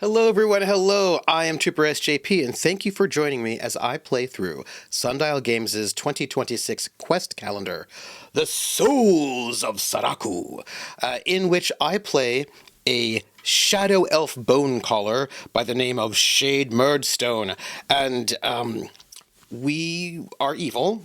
Hello everyone, hello! I am troopersjp and thank you for joining me as I play through Sundial Games' 2026 quest calendar, The Souls of Saraku, in which I play a shadow elf bone caller by the name of Shade Murdstone, and we are evil.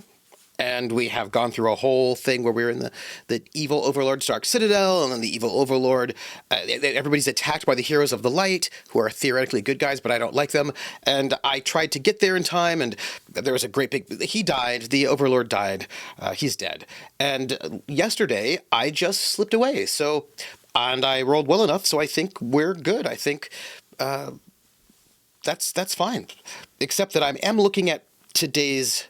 And we have gone through a whole thing where we're in the evil overlord's dark citadel, and then the evil overlord, everybody's attacked by the heroes of the light, who are theoretically good guys, but I don't like them. And I tried to get there in time, and there was a great big... He died. The overlord died. He's dead. And yesterday, I just slipped away. And I rolled well enough, so I think we're good. I think that's fine. Except that I am looking at today's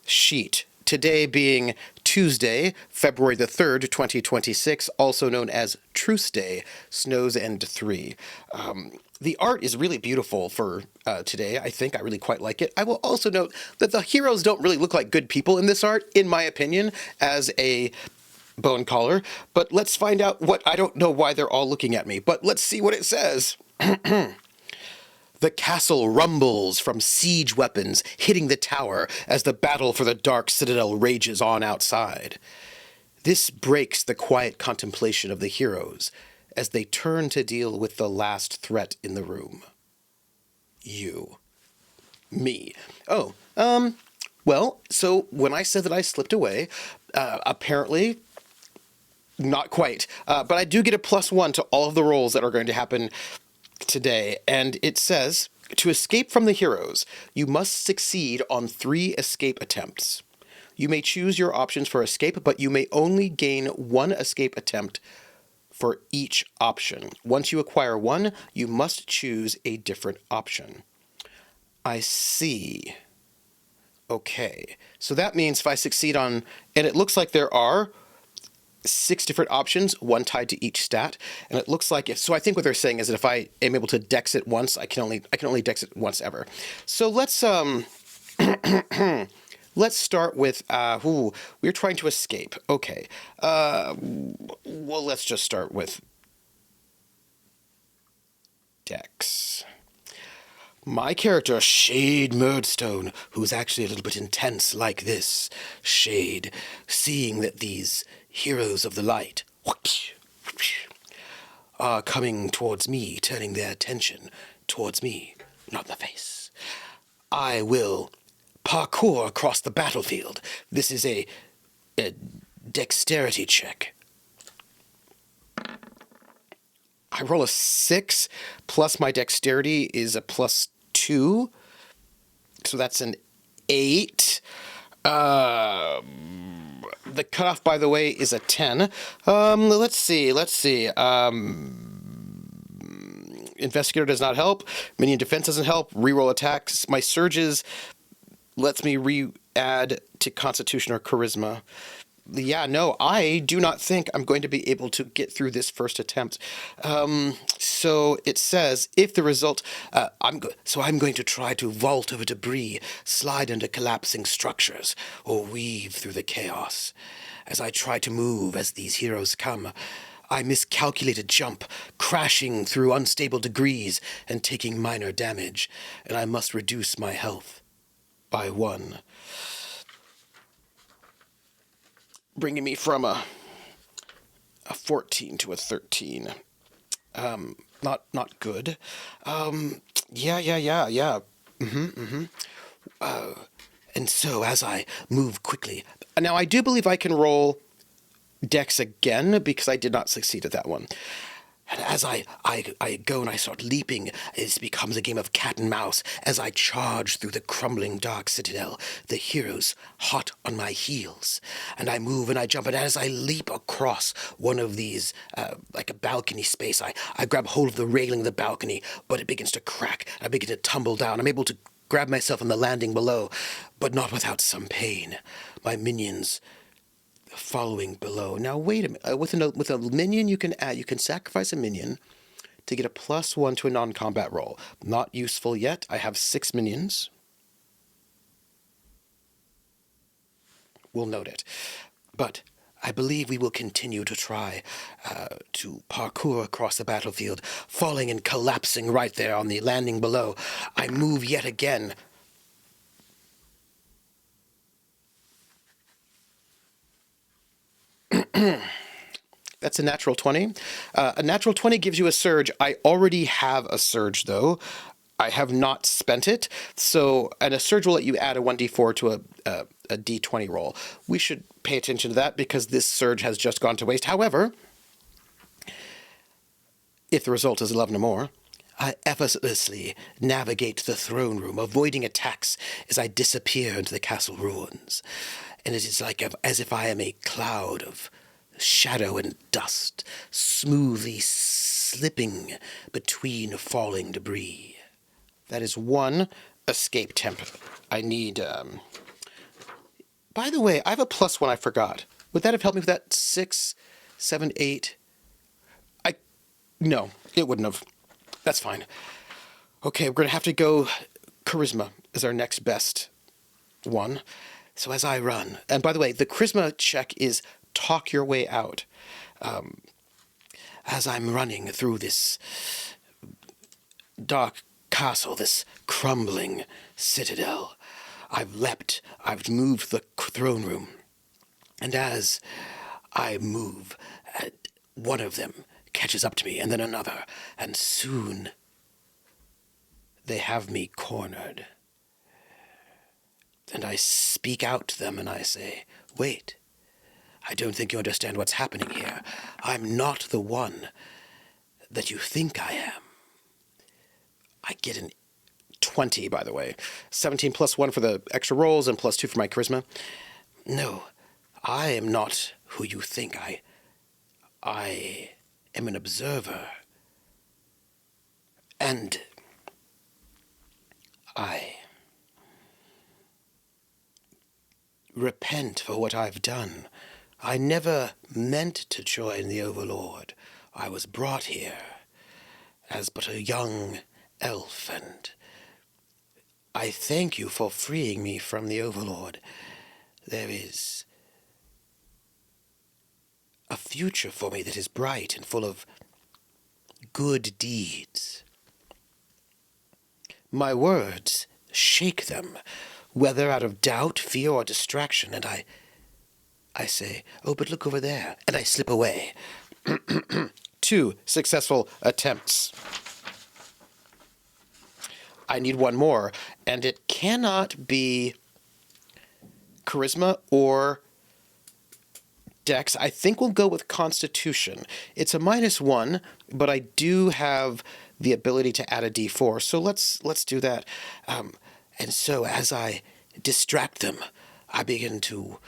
sheet. Today being Tuesday, February the 3rd, 2026, also known as Truce Day, Snows End 3. The art is really beautiful for today. I think I really quite like it. I will also note that the heroes don't really look like good people in this art, in my opinion, as a bone collar. But let's find out what... I don't know why they're all looking at me, but let's see what it says. The castle rumbles from siege weapons hitting the tower as the battle for the dark citadel rages on outside. This breaks the quiet contemplation of the heroes as they turn to deal with the last threat in the room. You. Me. Well, so when I said that I slipped away, apparently not quite, but I do get a +1 to all of the rolls that are going to happen today, and it says, to escape from the heroes, you must succeed on 3 escape attempts. You may choose your options for escape, but you may only gain 1 escape attempt for each option. Once you acquire 1, you must choose a different option. I see. Okay, so that means if I succeed on, and it looks like there are 6 different options, 1 tied to each stat, and it looks like so I think what they're saying is that if I am able to dex it once, I can only dex it once ever. So let's let's start with we're trying to escape. Okay, well, let's just start with dex. My character, Shade Murdstone, who's actually a little bit intense like this. Shade, seeing that these heroes of the light are coming towards me, turning their attention towards me, not the face. I will parkour across the battlefield. This is a dexterity check. I roll a 6, plus my dexterity is a +2, so that's an 8. The cutoff, by the way, is a 10. Let's see. Investigator does not help. Minion defense doesn't help. Reroll attacks. My surges lets me re-add to Constitution or Charisma. Yeah, no, I do not think I'm going to be able to get through this first attempt. So it says, if the result... I'm going to try to vault over debris, slide under collapsing structures, or weave through the chaos. As I try to move as these heroes come, I miscalculate a jump, crashing through unstable degrees and taking minor damage, and I must reduce my health by 1. Bringing me from a 14 to a 13. Not good. Yeah. And so as I move quickly... Now, I do believe I can roll dex again because I did not succeed at that one. And as I go and I start leaping, it becomes a game of cat and mouse as I charge through the crumbling dark citadel, the heroes hot on my heels. And I move and I jump, and as I leap across one of these, like a balcony space, I grab hold of the railing of the balcony, but it begins to crack. I begin to tumble down. I'm able to grab myself on the landing below, but not without some pain. My minions... following below. Now wait a minute. With a minion, you can sacrifice a minion to get a +1 to a non-combat roll. Not useful yet. I have 6 minions. We'll note it. But I believe we will continue to try to parkour across the battlefield, falling and collapsing right there on the landing below. I move yet again. That's a natural 20. A natural 20 gives you a surge. I already have a surge, though. I have not spent it. So, and a surge will let you add a 1d4 to a d20 roll. We should pay attention to that because this surge has just gone to waste. However, if the result is 11 or more, I effortlessly navigate the throne room, avoiding attacks as I disappear into the castle ruins. And it is like as if I am a cloud of shadow and dust, smoothly slipping between falling debris. That is one escape temp. I need... By the way, I have a +1 I forgot. Would that have helped me with that? 6, 7, 8... No, it wouldn't have. That's fine. Okay, we're going to have to go charisma as our next best one. So as I run, and by the way, the charisma check is talk your way out. As I'm running through this dark castle, this crumbling citadel, I've leapt, I've moved the throne room. And as I move, one of them catches up to me, and then another, and soon they have me cornered. And I speak out to them and I say, wait, I don't think you understand what's happening here. I'm not the one that you think I am. I get an 20, by the way. 17 +1 for the extra rolls and +2 for my charisma. No, I am not who you think I am an observer, and I repent for what I've done. I never meant to join the Overlord. I was brought here as but a young elf, and I thank you for freeing me from the Overlord. There is a future for me that is bright and full of good deeds. My words shake them, whether out of doubt, fear, or distraction, and I say, oh, but look over there, and I slip away. 2 successful attempts. I need one more, and it cannot be charisma or Dex. I think we'll go with Constitution. It's a -1, but I do have the ability to add a D4, so let's do that. And so as I distract them, I begin to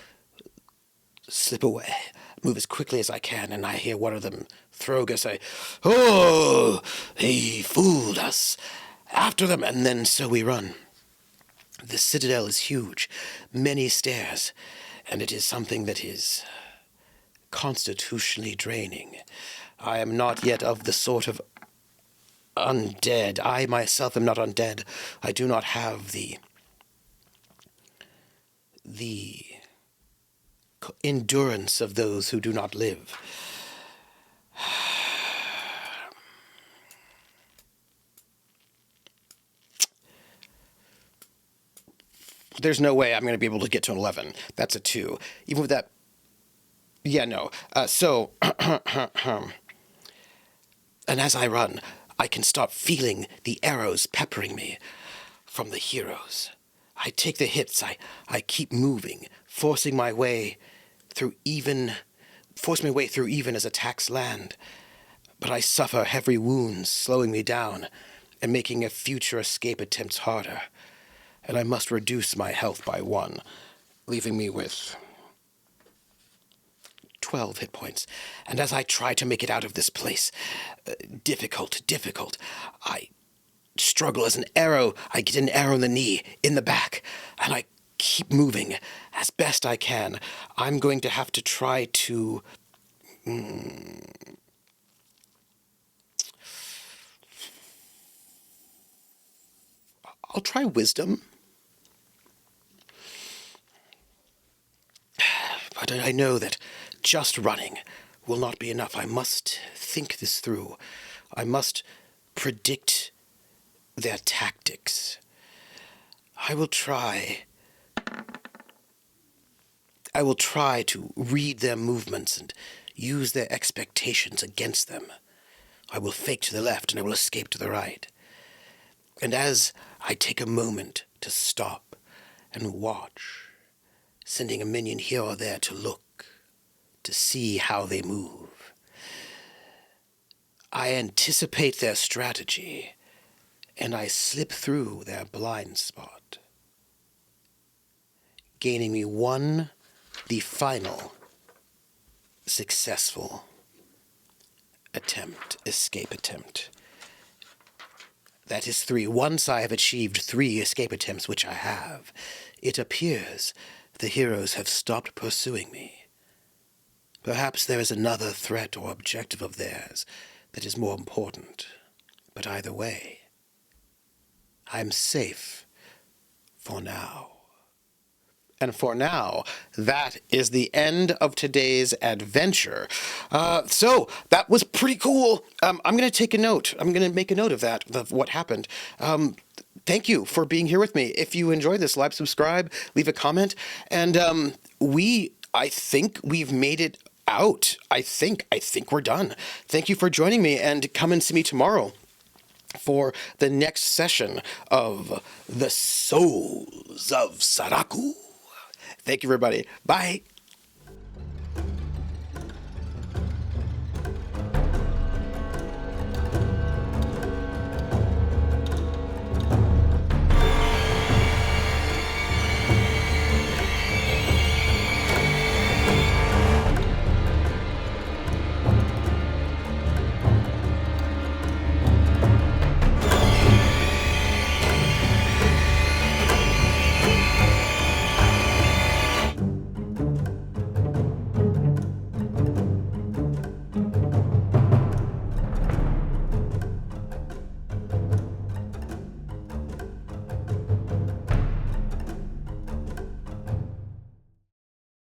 slip away, move as quickly as I can, and I hear one of them, Throga, say, "Oh, he fooled us. After them," and then so we run. The citadel is huge, many stairs, and it is something that is constitutionally draining. I am not yet of the sort of undead. I myself am not undead. I do not have the endurance of those who do not live. There's no way I'm going to be able to get to an 11. That's a 2. Even with that... Yeah, no. And as I run, I can start feeling the arrows peppering me from the heroes. I take the hits. I keep moving, forcing my way through even as attacks land. But I suffer heavy wounds, slowing me down and making a future escape attempts harder. And I must reduce my health by 1, leaving me with 12 hit points. And as I try to make it out of this place, difficult, I struggle as an arrow. I get an arrow in the knee, in the back, and I keep moving as best I can. I'm going to have to try to... I'll try wisdom. But I know that just running will not be enough. I must think this through. I must predict their tactics. I will try to read their movements and use their expectations against them. I will fake to the left and I will escape to the right. And as I take a moment to stop and watch, sending a minion here or there to look, to see how they move, I anticipate their strategy and I slip through their blind spot, gaining me the final successful escape attempt. That is 3. Once I have achieved 3 escape attempts, which I have, it appears the heroes have stopped pursuing me. Perhaps there is another threat or objective of theirs that is more important. But either way, I'm safe for now. And for now, that is the end of today's adventure. So that was pretty cool. I'm going to take a note. I'm going to make a note of that, of what happened. Thank you for being here with me. If you enjoyed this, like, subscribe, leave a comment. And I think we've made it out. I think we're done. Thank you for joining me, and come and see me tomorrow for the next session of The Souls of Saraku. Thank you, everybody. Bye.